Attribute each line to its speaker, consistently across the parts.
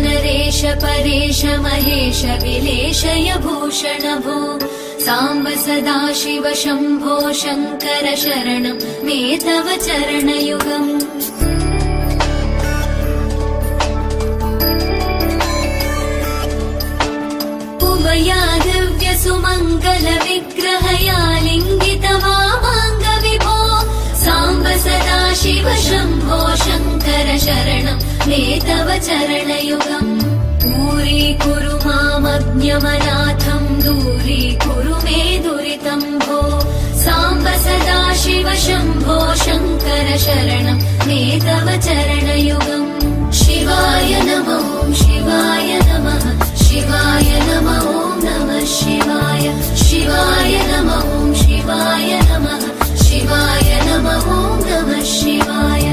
Speaker 1: नरेश परेश महेश विलेशय भूषण भो साम्ब सदाशिव शम्भो शङ्कर शरणं मे तव चरणयुगम् उमया दिव्य सुमङ्गल विग्रहया लिङ्गित वामाङ्ग विभो साम्ब सदाशिव शम्भो शङ्कर शरणं मे तव चरणयुगम् दूरीकुरु मामज्ञमनाथं दूरीकुरु मे दुरितं भो साम्ब सदाशिव शम्भो शङ्कर शरणं मे तव चरणयुगम् शिवाय नमो शिवाय नमः शिवाय नमो नमः शिवाय शिवाय नमो शिवाय नमः शिवाय नमो नमः शिवाय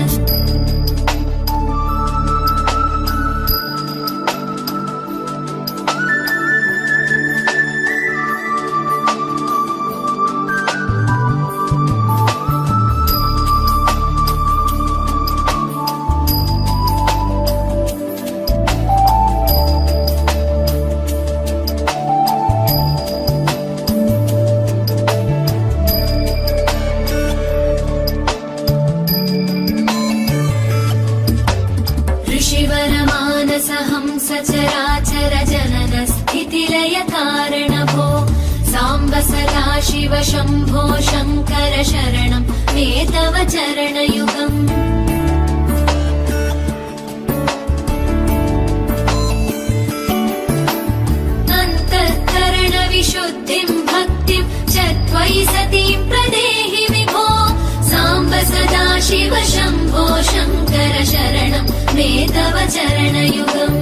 Speaker 1: सचराचर जनन स्थितिलय कारण भो साम्ब सदाशिव शम्भो शङ्कर शरणं मे तव चरणयुगम् अन्तःकरण विशुद्धिं भक्तिं च त्वयि सतीं प्रदेहि विभो साम्ब सदाशिव शम्भो शङ्कर शरणं मे तव चरणयुगम्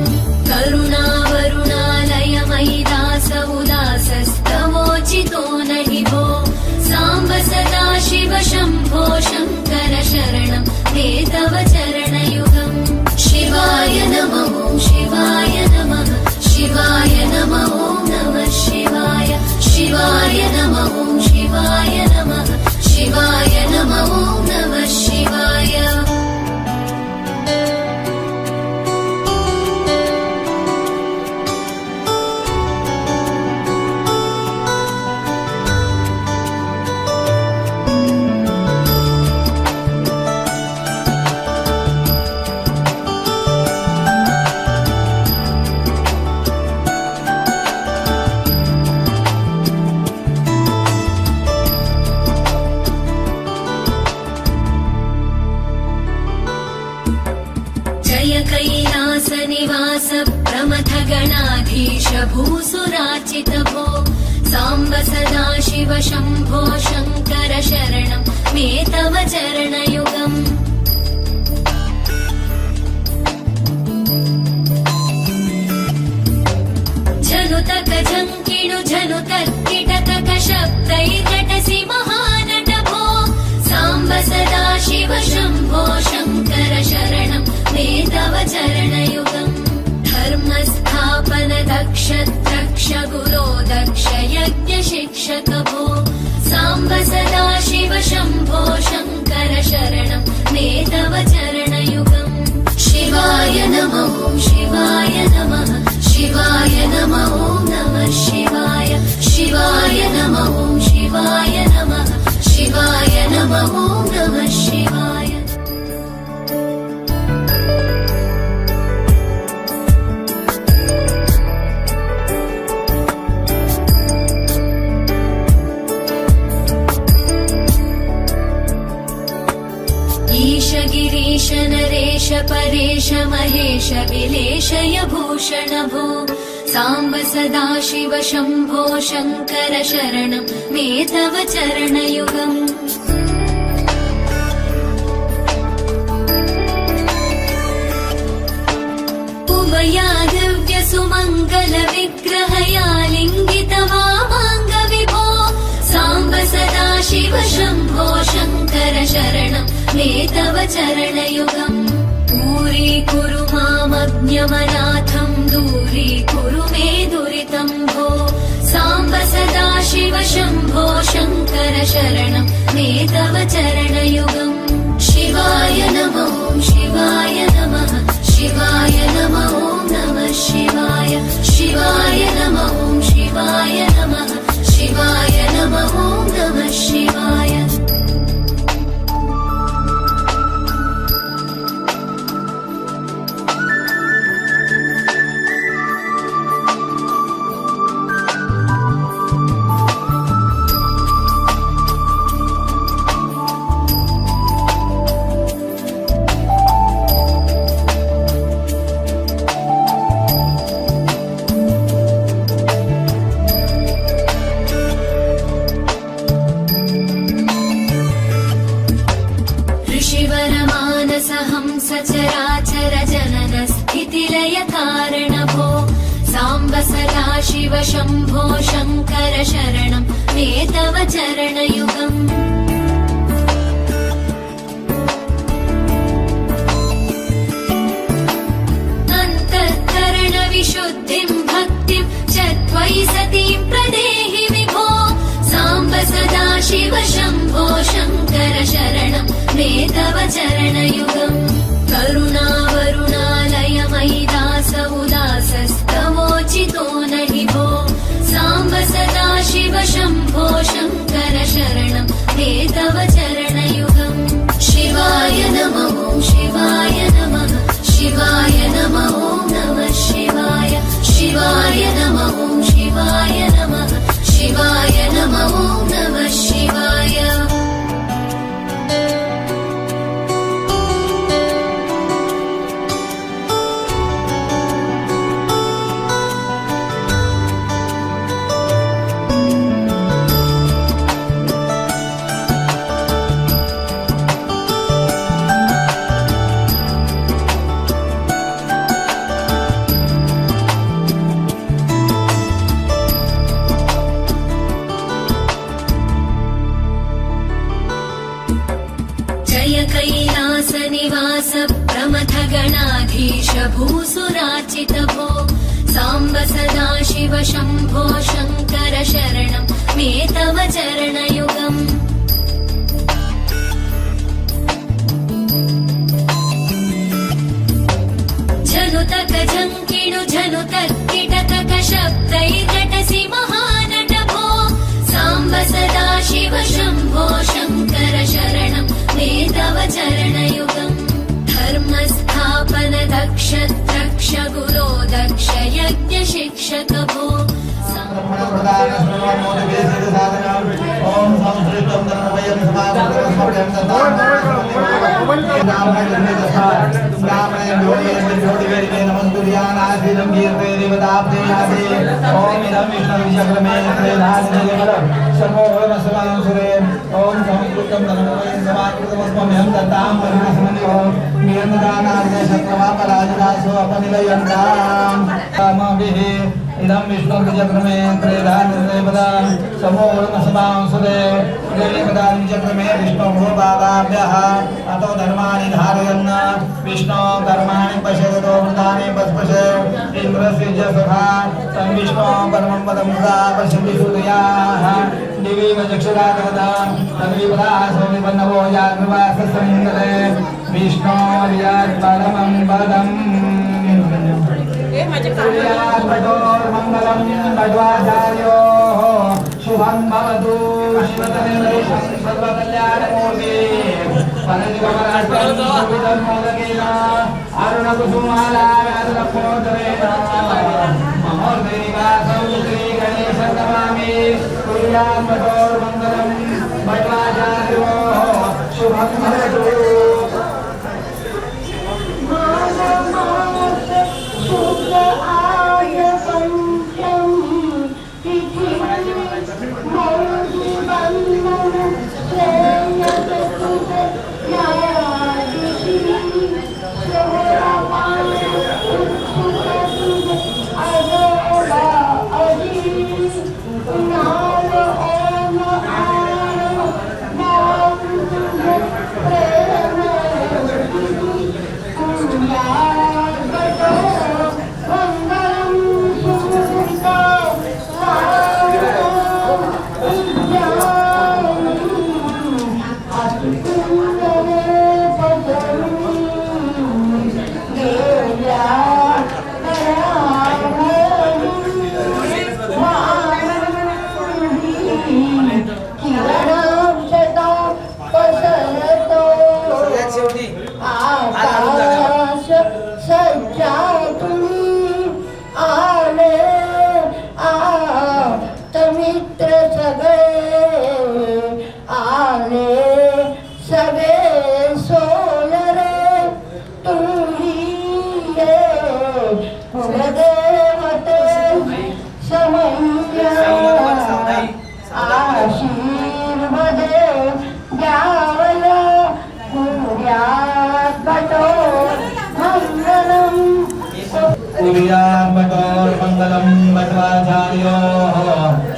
Speaker 1: करुणावरुणालय मयि दास उदासस्तवोचितो नहि भो साम्ब सदाशिव शम्भो शङ्कर शरणं मे तव चरणयुगम् शिवाय नमो शिवाय नमः शिवाय नमो नमः शिवाय शिवाय नमो शिवाय नमः शिवाय नमो नमः शिवाय कैलास निवास प्रमथ गणाधीश भूसुराचित भो साम्ब सदाशिव शम्भो शङ्कर शरणं मे तव चरणयुगम् जनुतक झङ्किणु जनुतर्किटतक शब्दैर्नटसि महानट भो साम्ब सदाशिव शम्भो शङ्कर शरणं मे तव चरणयुगम् धर्मस्थापन दक्ष द्रक्ष गुरो दक्ष यज्ञ शिक्षक भो साम्ब सदाशिव शम्भो शङ्कर शरणं देवेश परेश महेश विलेशय भूषण भो साम्ब सदाशिव शम्भो शङ्कर शरणं मे तव चरणयुगम् उमया दिव्य सुमङ्गल विग्रहया लिङ्गित वामाङ्ग विभो साम्ब सदाशिव शम्भो शङ्कर शरणं मे तव चरणयुगम् दूरीकुरु मामज्ञमनाथं दूरीकुरु मे दुरितं भो साम्ब सदाशिव शम्भो शङ्कर शरणं मे तव चरणयुगम् शिवाय नमो शिवाय नमः शिवाय नमो नमः शिवाय शिवाय नमो शिवाय नमः शिवाय नमो नमः शिवाय सचराचर जनन स्थितिलय कारण भो साम्ब सदाशिव शम्भो शङ्कर शरणं मे तव चरणयुगम् अन्तःकरण विशुद्धिं भक्तिं च त्वयि सतीं प्रदेहि विभो साम्ब सदाशिव शम्भो शङ्कर शरणं मे तव चरणयुगम् करुणावरुणालय मयि दास उदासस्तवोचितो नहि भो साम्ब सदाशिव शम्भो शङ्कर शरणं मे तव चरणयुगम् शिवाय नमो शिवाय नमः शिवाय नमो नमः शिवाय शिवाय नमो शिवाय नमः शिवाय नमो नमः शिवाय कैलास निवास प्रमथ गणाधीश भूसुराचित भो साम्ब सदाशिव शम्भो शङ्कर शरणं मे तव चरणयुगम् झनुतक झङ्किणु झनुतक किटकक शब्दैर्नटसि महानट भो साम्ब सदाशिव शम्भो शङ्कर शरणं मे तव चरणयुगम् धर्मस्थापन दक्ष द्रक्ष गुरो दक्ष यज्ञ शिक्षक भो
Speaker 2: इदं विष्णुचक्रमे त्रेधानिर्देवता समूलमसमांसुदे देवीपदाचक्रमे विष्णुभूपादाभ्यः अतो धर्माणि धारयन् विष्णो कर्माणि पश्यतो वृतानि पस्पशे इन्द्रस्य च सखा तं विष्णो परमं पदं सदा पश्यति सूर्याः दिवि चक्षुरागता तद्विपदाः सौमिपन्नवो याग्निवाससमङ्गले विष्णोर्यात् परमं पदम् मंगलम भगवाचार्योः शुभं भवतु शिवतमेशं सर्वकल्याणमूर्ते परदिवमराष्ट्रं मोदकेन अरुणकुसुमालाराधनमोदरेण महोदयनिवासं श्रीगणेशं नमामि कुर्यान्मतोर्मङ्गलं भगवाचार्योः शुभं भवतु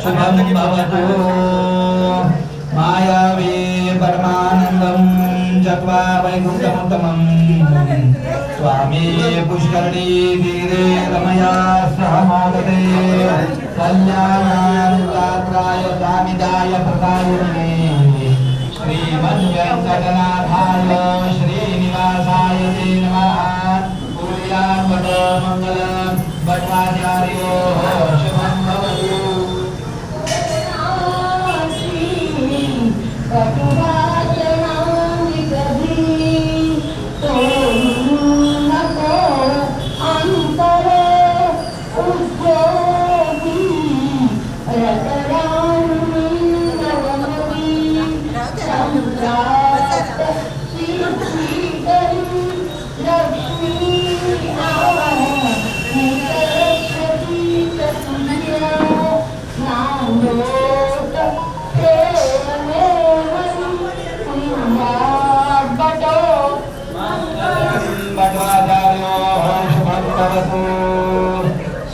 Speaker 2: शुभं भवतु मायावी परमानन्दं जत्वा वैकुण्ठमुत्तमम् स्वामी पुष्करणी तीरे रमया सह मोदते कल्याणाय कामिदाय प्रदायिने श्रीमन्वेङ्कटनाथाय श्रीनिवासाय ते नमः मङ्गलं भट्टाचार्यो शुभं भवतु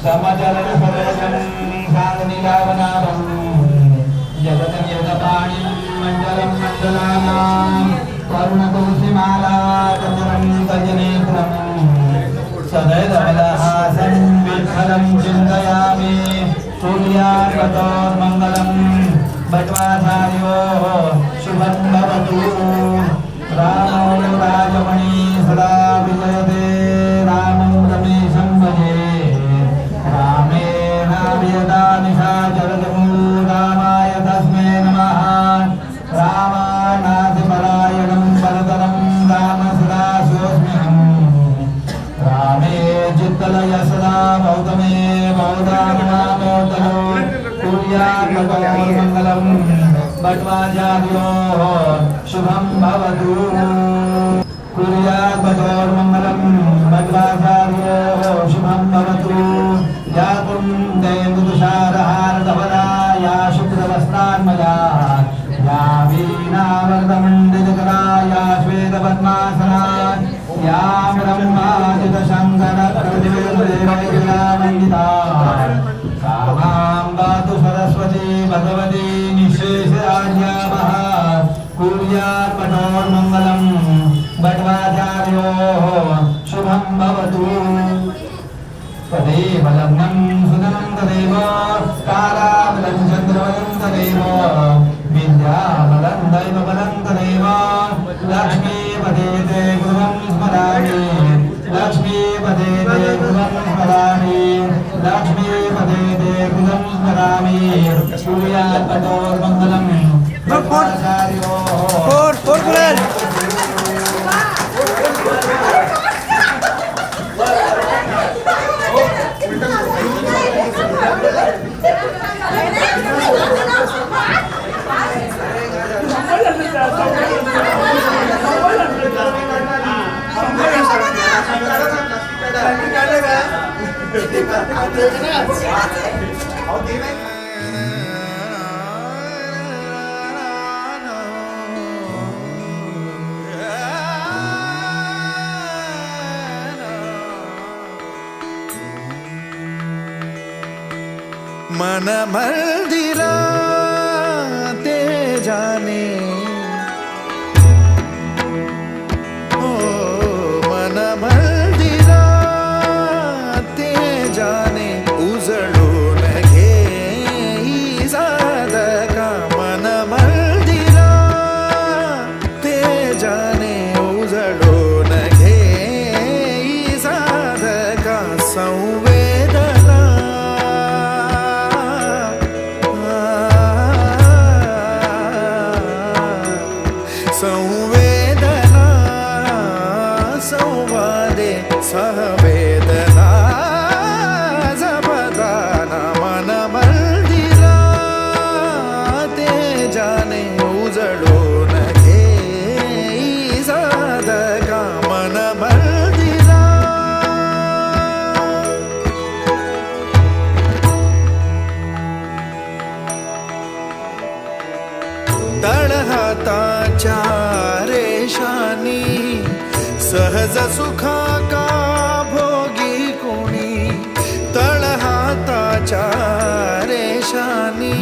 Speaker 2: समचलन सरोजं साधनिलावनाभं जगतं यदपाणिं मण्डलं मण्डलानां करुणतुलसीमाला तजनं तजनेत्रं सदैवदहासं विठ्ठलं चिन्तयामि सूर्यार्कतोर्मङ्गलं भट्टाचार्यो शुभं भवतु रामो राजमणि सदा विजयते रामं रमेशं भजे रामेण वियता निशाचरतमूरामाय तस्मै नमः रामानाथिपरायणं परतरं रामसदास्योऽस्म्यहम् रामे चित्तलय सदा भौतमे भौतात्मामोदरो कुर्यात्मकमङ्गलं भट्टाचार्यो शुभं भवतु कुर्यात्मकमङ्गलं भट्टाचार्यो शुभं भवतु या कुन्दे मृदुषारहारधवला या शुभ्रवस्त्रान्मया या वीणावर्तमण्डितकला या श्वेतपद्मासना या ब्रह्मादितशङ्करप्रतिवेददेवैर्यावन्दिता कामाम्बातु सरस्वती भगवती निःशेषार्यावः कुर्यात्मनोर्मङ्गलं भट्टाचार्यो शुभं भवतु तदेव लग्नं सुदनं तदेव कालाबलं चन्द्रबलं तदेव विद्याबलं दैवबलं तदेव लक्ष्मीपदे ते गृहं स्मरामि लक्ष्मीपदे ते गृहं स्मरामि लक्ष्मीपदे ते गृहं स्मरामि सूर्यात्मतोर्मङ्गलं भट्टाचार्यो
Speaker 3: मन मंदिरा ते जाने ओ मन मंदिरा ते जाने उजळून घे ही साधका मन मंदिरा ते जाने उजळून घे ही साधका संवेदना संवेदना संवादे सहवेदना जपदाना मन मंदिरा ते जाने उजळून घे ही साधका मन मंदिरा तळहाताच्या रेषानी सहज सुखा का भोगी कोणी तळहाताच्या रेषानी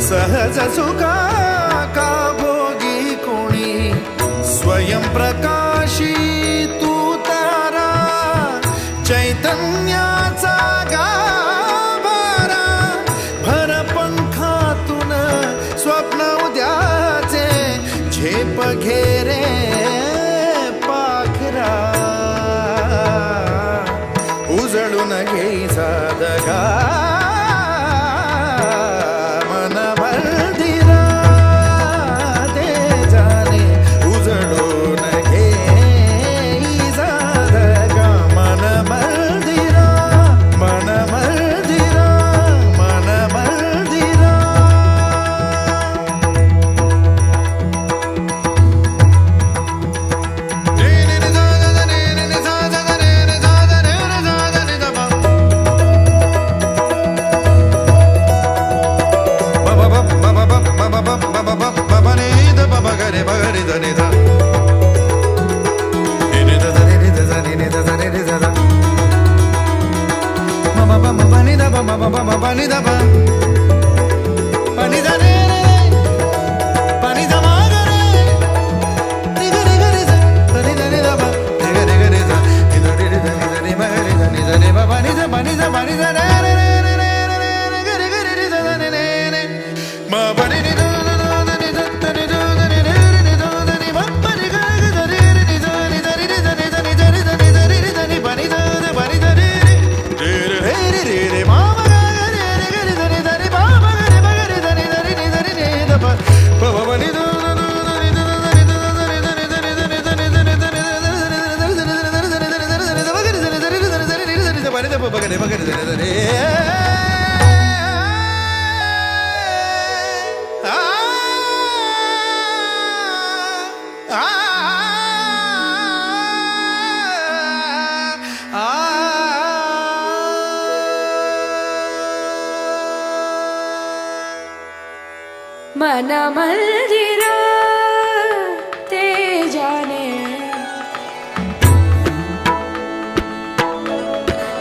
Speaker 3: सहज सुखा का भोगी कोणी स्वयं प्रकाशी तू तारा चैतन्याचा गाभारा भर पंखातून स्वप्न उद्याचे झेप घेरे पाखरा उजळून घे साधका मन मंदिरा ते जाने उजळून घे ही साधका मन मंदिरा मन मंदिरा मन मंदिरा
Speaker 4: मन मंदिरा ते जाने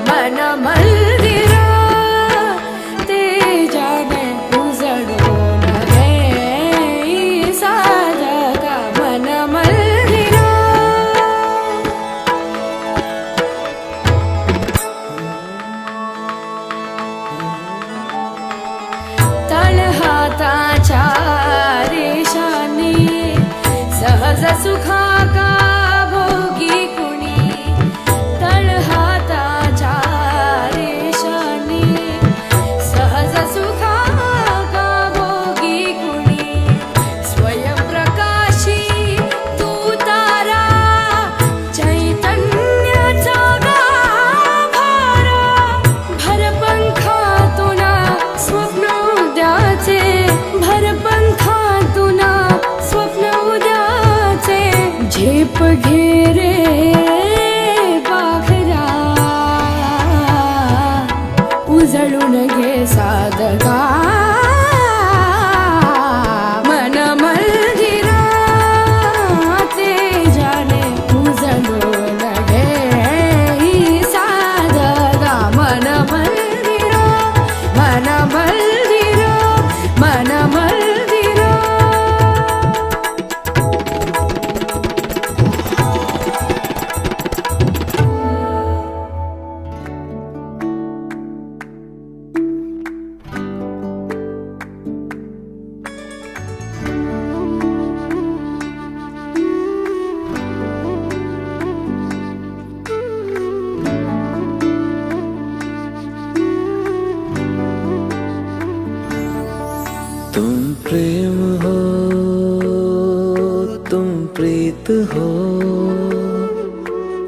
Speaker 4: मन मंदिरा ते जाने उजळून घे ही साधका मन मंदिरा तळहाताच्या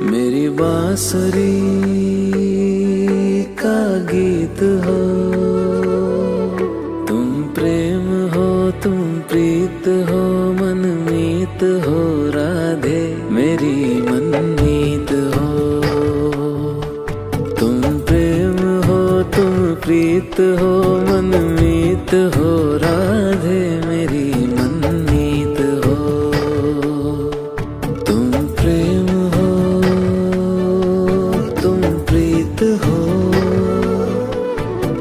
Speaker 5: मेरी बांसुरी का गीत हो, तुम प्रेम हो, तुम प्रीत हो, मनमीत हो राधे मेरी मनमीत हो। तुम प्रेम हो, तुम प्रीत हो, मनमीत हो राधे मेरी मनमीत हो। तुम प्रेम हो, तुम प्रीत हो,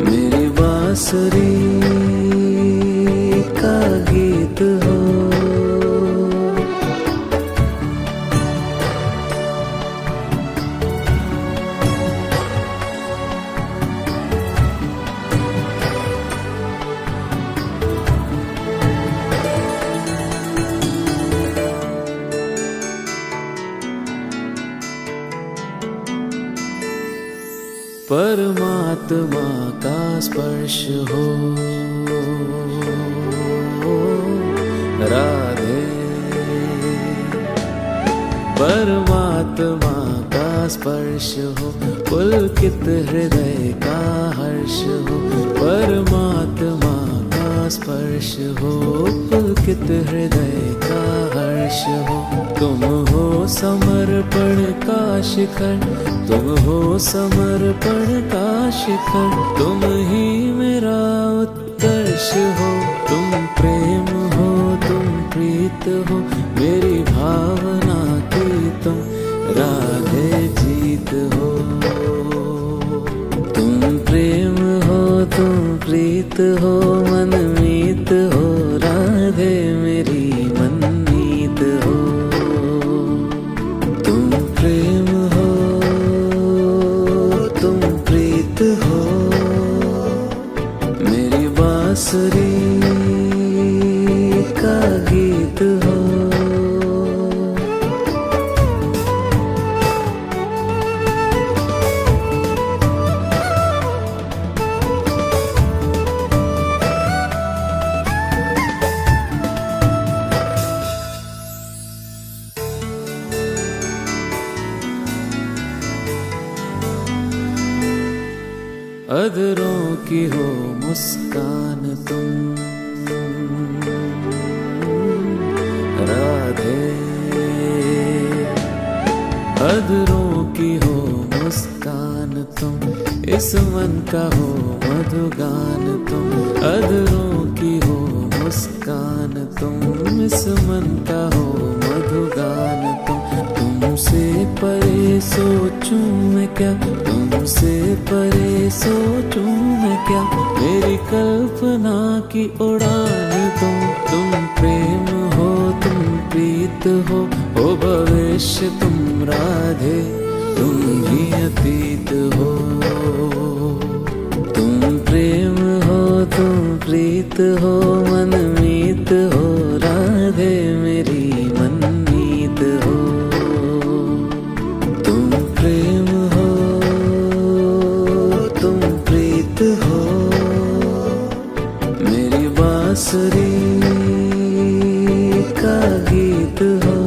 Speaker 5: मेरी बांसुरी का गीत हो। परमात्मा का स्पर्श हो राधे, परमात्मा का स्पर्श हो, पुलकित हृदय का हर्ष हो। परमात्मा का स्पर्श हो, पुलकित हृदय का हर्ष हो। तुम हो समर्पण का शिखर, तुम हो समर्पण का शिखर, तुम ही मेरा उत्कर्ष हो। तुम प्रेम हो, तुम प्रीत हो, मेरी भावना की तुम राधे जीत हो। तुम प्रेम हो, तुम प्रीत हो, मनमीत हो राधे मेरी मनमीत हो। तुम प्रेम हो, तुम प्रीत हो, मेरी बांसुरी का गीत हो। अधरों की हो मुस्कान तुम राधे, अधरों की हो मुस्कान तुम, इस मन का हो मधुगान तुम। अधरों की हो मुस्कान तुम, इस मन का हो मधुगान तुम। तुमसे परे सोचूं मैं क्या, तुमसे परे सोचूं मैं क्या, मेरी कल्पना की उड़ान तुम प्रेम हो, तुम प्रीत हो भविष्य तुम राधे, तुम ही अतीत हो। तुम प्रेम हो, तुम प्रीत हो, मनमीत हो राधे मेरी मनमीत हो। तुम प्रेम हो, तुम प्रीत हो, मेरी बांसुरी का गीत हो।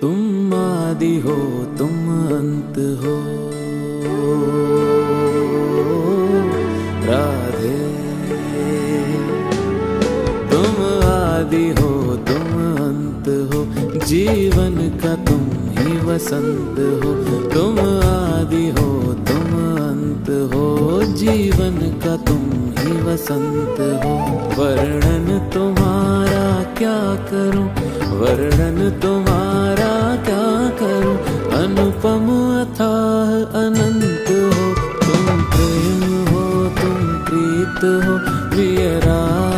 Speaker 5: तुम आदि हो, तुम अंत हो राधे। तुम आदि हो, तुम अंत हो, जीवन का तुम ही वसंत हो। तुम आदि हो, तुम अंत हो, जीवन का तुम ही वसंत हो। वर्णन तुम्हारा क्या करूं, वर्णन तुम्हारा क्या करूं, अनुपम अथाह अनंत हो। तुम प्रेम हो, तुम प्रीत हो, प्रिय राधे